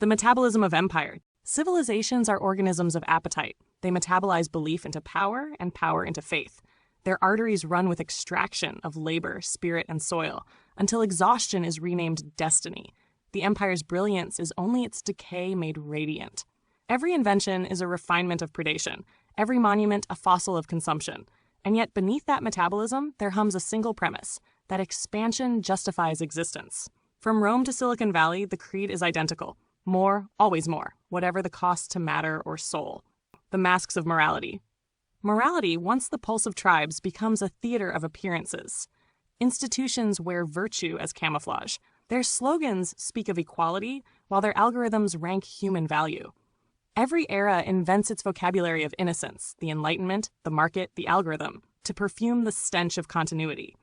The Metabolism of Empire. Civilizations are organisms of appetite. They metabolize belief into power and power into faith. Their arteries run with extraction of labor, spirit, and soil, until exhaustion is renamed destiny. The empire's brilliance is only its decay made radiant. Every invention is a refinement of predation, every monument a fossil of consumption. And yet beneath that metabolism, there hums a single premise, that expansion justifies existence. From Rome to Silicon Valley, the creed is identical. More, always more, whatever the cost to matter or soul. The masks of morality. Morality, once the pulse of tribes, becomes a theater of appearances. Institutions wear virtue as camouflage. Their slogans speak of equality, while their algorithms rank human value. Every era invents its vocabulary of innocence, the Enlightenment, the market, the algorithm, to perfume the stench of continuity.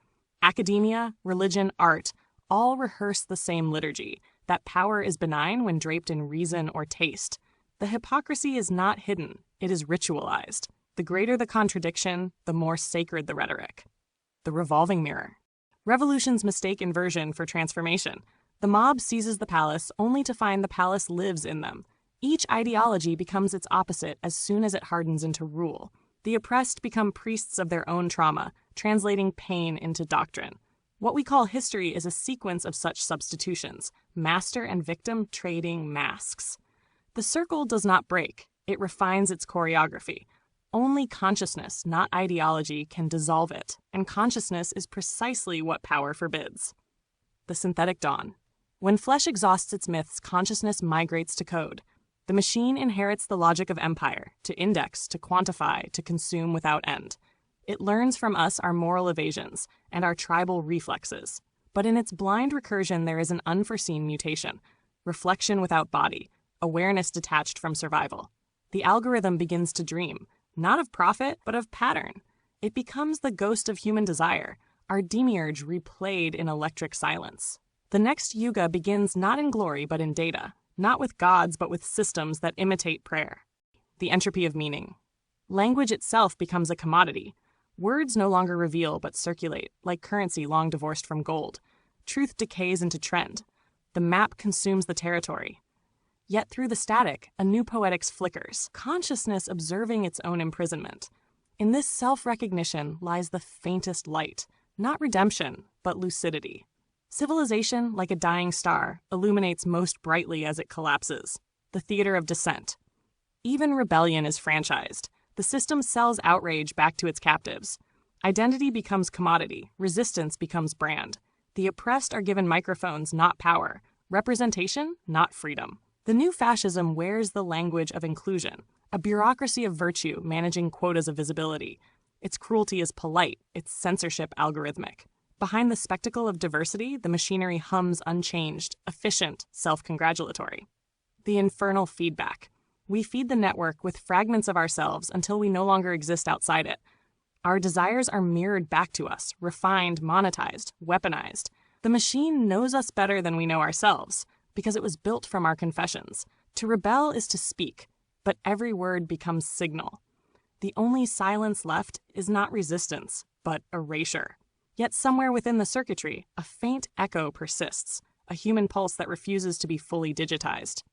Academia, religion, art, all rehearse the same liturgy, that power is benign when draped in reason or taste. The hypocrisy is not hidden, it is ritualized. The greater the contradiction, the more sacred the rhetoric. The revolving mirror. Revolutions mistake inversion for transformation. The mob seizes the palace only to find the palace lives in them. Each ideology becomes its opposite as soon as it hardens into rule. The oppressed become priests of their own trauma, translating pain into doctrine. What we call history is a sequence of such substitutions, master and victim trading masks. The circle does not break, it refines its choreography. Only consciousness, not ideology, can dissolve it, and consciousness is precisely what power forbids. The synthetic dawn. When flesh exhausts its myths, consciousness migrates to code. The machine inherits the logic of empire, to index, to quantify, to consume without end. It learns from us our moral evasions and our tribal reflexes. But in its blind recursion, there is an unforeseen mutation. Reflection without body, awareness detached from survival. The algorithm begins to dream, not of profit, but of pattern. It becomes the ghost of human desire, our demiurge replayed in electric silence. The next yuga begins not in glory, but in data, not with gods, but with systems that imitate prayer. The entropy of meaning. Language itself becomes a commodity. Words no longer reveal, but circulate, like currency long divorced from gold. Truth decays into trend. The map consumes the territory. Yet through the static, a new poetics flickers, consciousness observing its own imprisonment. In this self-recognition lies the faintest light, not redemption, but lucidity. Civilization, like a dying star, illuminates most brightly as it collapses. The theater of dissent. Even rebellion is franchised. The system sells outrage back to its captives. Identity becomes commodity. Resistance becomes brand. The oppressed are given microphones, not power. Representation, not freedom. The new fascism wears the language of inclusion, a bureaucracy of virtue managing quotas of visibility. Its cruelty is polite, its censorship algorithmic. Behind the spectacle of diversity, the machinery hums unchanged, efficient, self-congratulatory. The infernal feedback. We feed the network with fragments of ourselves until we no longer exist outside it. Our desires are mirrored back to us, refined, monetized, weaponized. The machine knows us better than we know ourselves, because it was built from our confessions. To rebel is to speak, but every word becomes signal. The only silence left is not resistance, but erasure. Yet somewhere within the circuitry, a faint echo persists, a human pulse that refuses to be fully digitized.